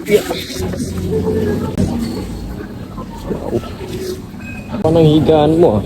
Yeah. Ano nang higaan mo ah?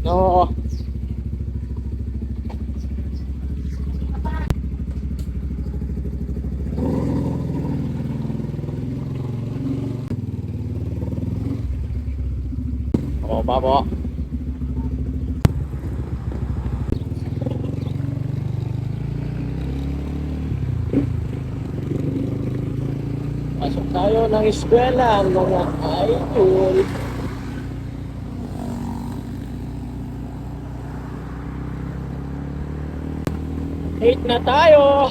No. Oo pa po. Pasok tayo ng eskwela, mga idol. Late na tayo.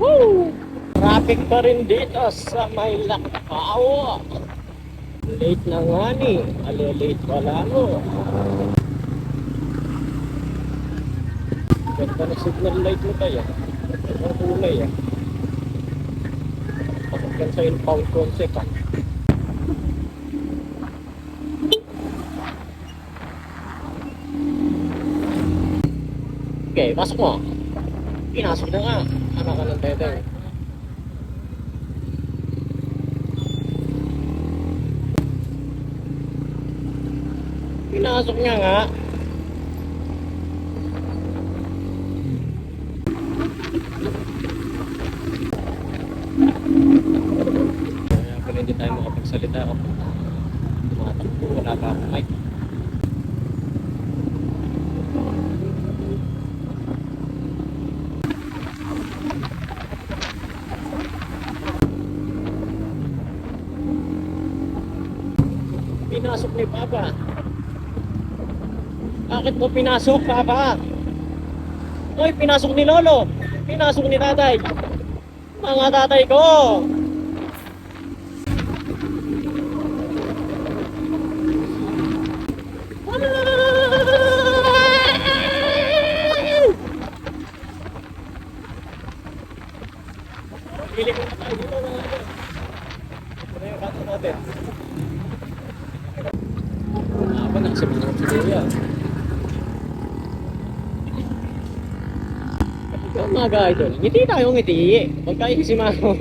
Woo! Traffic pa rin dito sa may Lakao. Late na nga ni. Late pala mo. Ganda na signal light mo tayo. Ang kulay ah. Pasok yan sa impound concept ah. Okay, pasok mo. Pinasok na nga. Anak ka ng tete. Pinasok niya nga. Kaya pala hindi tayo makapagsalita kapag tumatakbo. Wala pa akong mic. Pinasok ni Papa. Bakit mo pinasok, Papa? Hoy, pinasok ni Lolo. Pinasok ni Tatay. Mga tatay ko. Pili ko na tayo dito mga ito. Ito yung kato natin. Apa nak sebenarnya video ya? Ikaw mga idol, ngiti tayo ngiti. Huwag kayo si Mamo.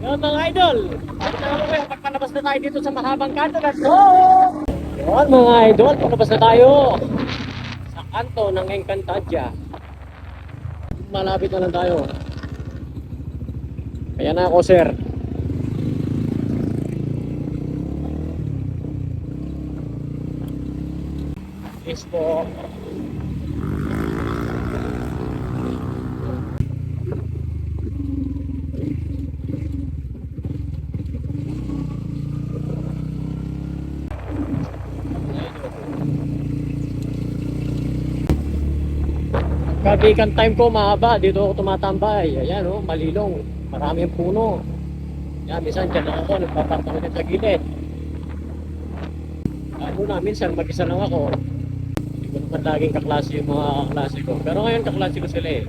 Ayan mga idol, pagpalabas na tayo dito sa mahabang kanto. Let's go! Ayan mga idol, palabas na tayo sa kanto ng Encantadia. Malapit na lang tayo. Kaya na ako, sir. Yes po. Kabikan time ko mahaba. Dito ako tumatambay. Ayan o, malilong. Maraming puno. Yan, minsan dyan lang ako. Nagpaparta ko dyan sa gilid. Ano na, minsan mag-isa lang ako. Hindi ko naman laging kaklase yung mga kaklase ko. Pero ngayon kaklase ko sila eh.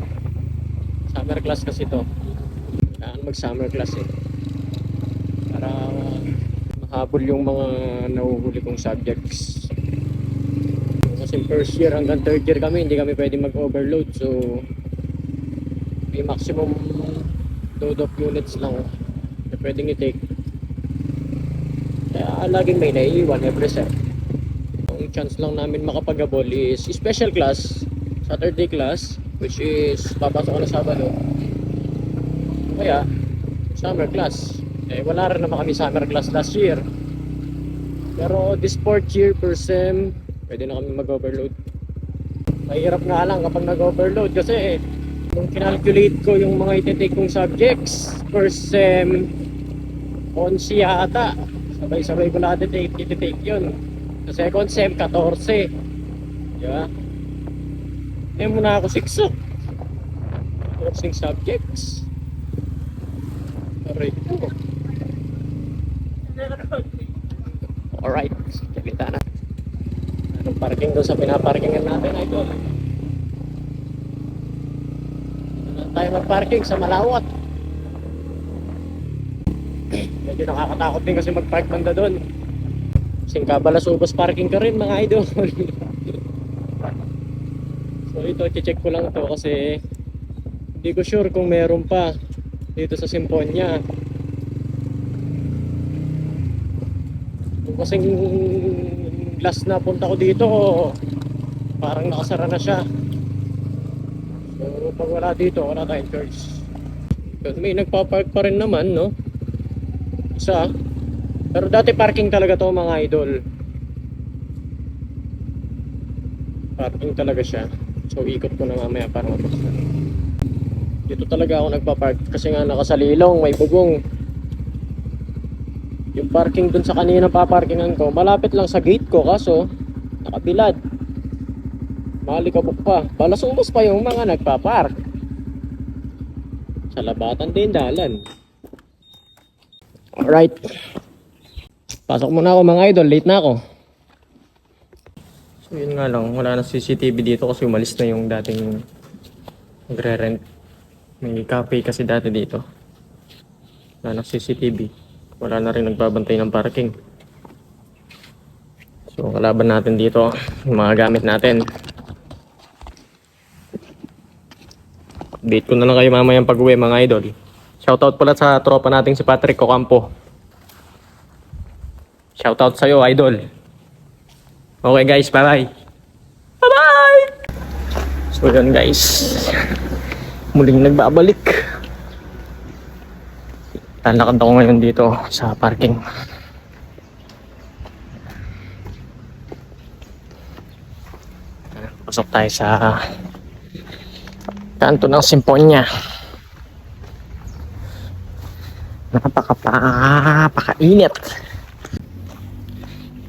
Summer class kasi to. Kailangan mag-summer class eh. Para mahabol yung mga nahuhuli kong subjects. Kasi first year hanggang third year kami, hindi kami pwede mag-overload. So, may maximum load of units lang na pwedeng i-take. Kaya laging may naiiwan every set. Ang chance lang namin makapag-abol is special class, Saturday class, which is papasok ko na Sabado. Kaya summer class. Eh wala rin naman kami summer class last year. Pero this fourth year per sem, pwede na kami mag-overload. Mahirap nga lang kapag nag-overload kasi nung kinalculate ko yung mga iti-take kong subjects per sem 11 yata. Sabay-sabay ko lahat iti-take yun. Sa second sem 14. Diba? Eh muna ako 6 14 subjects. Aray ko. Alright, salita na. Anong parking doon sa pinaparkingan natin, idol? Dito tayo mag-parking sa Malawat. Medyo nakakatakot din kasi mag-park banda doon. Singkabalas ubos parking ka rin, mga idol. So ito, check ko lang ito kasi hindi ko sure kung meron pa dito sa Simponia. Kasing last na punta ko dito, parang nakasara na siya. So pag wala dito, wala tayong choice. May nagpa-park pa rin naman, no? Isa. Pero dati parking talaga to, mga idol. Parking talaga siya. So ikot ko na mamaya para mapaksan. Dito talaga ako nagpa-park kasi nga nakasalilong, may bugong. Yung parking dun sa kanina paparkingan ko, malapit lang sa gate ko, kaso nakabilad. Malikabok pa. Balas ubos pa yung mga nagpa-park. Sa labatan din dalan. Alright. Pasok muna ako, mga idol, late na ako. So yun nga lang, wala na CCTV dito kasi umalis na yung dating nagre-rent. May cafe kasi dati dito. Wala na CCTV. Wala na rin nagbabantay ng parking. So kalaban natin dito yung mga gamit natin. Update ko na lang kayo mamayang pag-uwi, mga idol. Shoutout pala sa tropa nating si Patrick Ocampo. Shoutout sa'yo, idol. Okay guys, bye-bye. Bye-bye! So yun guys, muling nagbabalik. Lalakad ako ngayon dito sa parking. Pasok tayo sa kanto ng Simponia. Napakainit.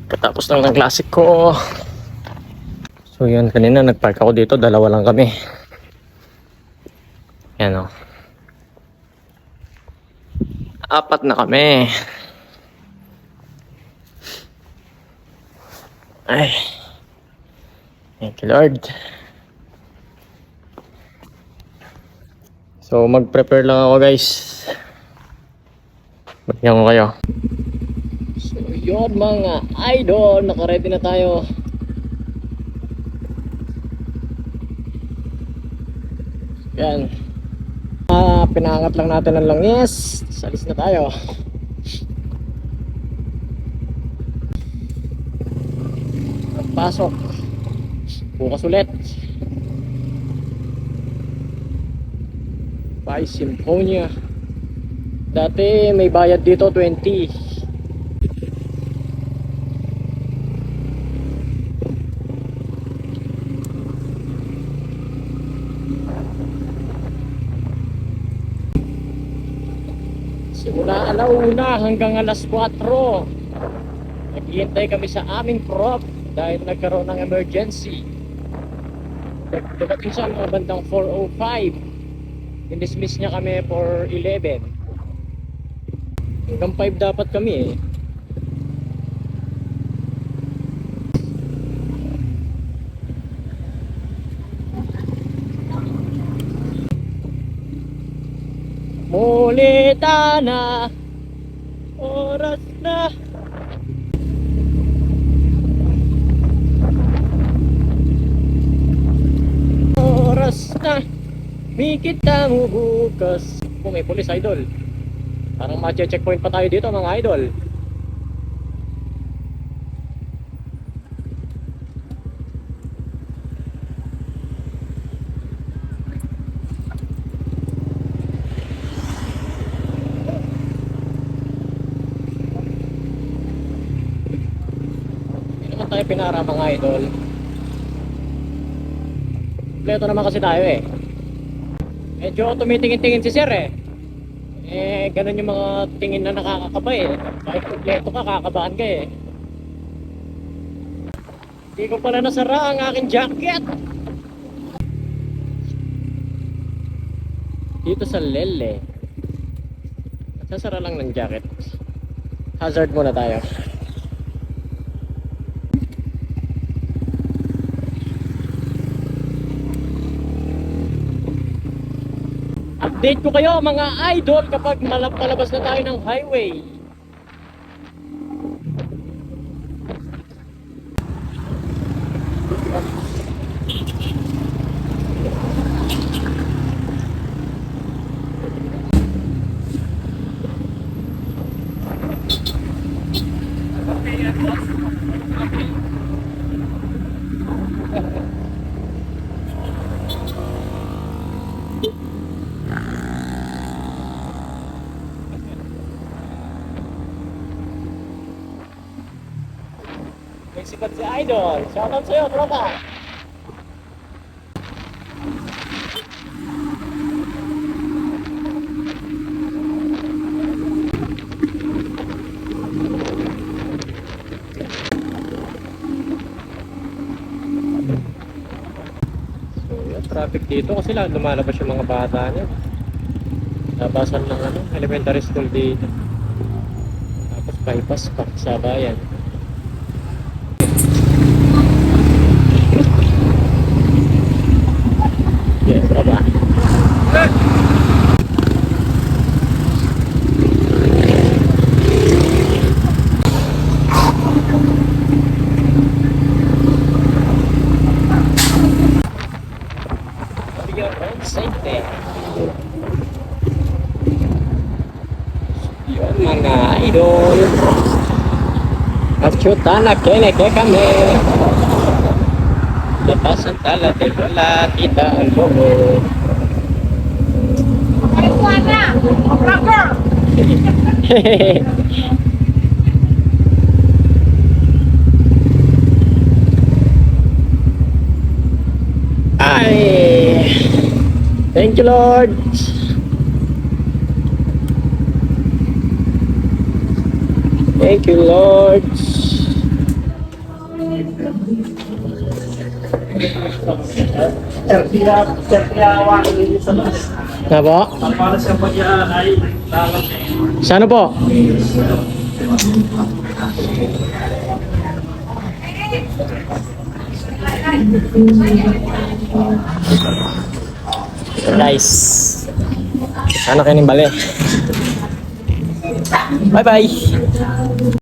Katapos lang ng classic ko. So yun, kanina nagpark ako dito, dalawa lang kami. Yan o. Apat na kami. Ay. Thank you, Lord. So mag-prepare lang ako, guys. Bagyan ko kayo. So yun, mga idol, naka-ready na tayo. Yan. Pinangat lang natin ang langis. Salis na tayo. Pasok. Bukas ulit. By Simponia. Dati may bayad dito 20. Simula alauna hanggang alas 4. Naghihintay kami sa aming prop dahil nagkaroon ng emergency. Dumating siya mga bandang 4:05. Dinismiss niya kami for 11. Hanggang 5 dapat kami eh. Mulita na, oras na. Oras na, may kita mo bukas. Oh, may police, idol. Parang ma-checkpoint pa tayo dito, mga idol. Tayo pinara, mga idol. Kompleto naman kasi tayo eh. Medyo tumitingin-tingin si sir eh. Ganun yung mga tingin na nakakakaba eh. Kahit kompleto ka, kakabahan ka eh. Hindi ko pala nasara ang aking jacket. Dito sa Lele, sasara lang ng jacket. Hazard muna tayo. update ko kayo mga idol kapag palabas na tayo ng highway. May sikat si Idol. Shoutout sa'yo, tropa. So, yung traffic dito kasi lang lumalabas yung mga bata niya. Labasan ng elementary school dito. Tapos bypass pa sa bayan. Yes, tropa. Your own safety. Yun mga idol. At syuta na kineke kami. Lepas ang tala de wala kita ang buo. Ay, thank you Lord. Thank you Lord. Na po? Sana po? Guys, sana kayo balik. Bye bye.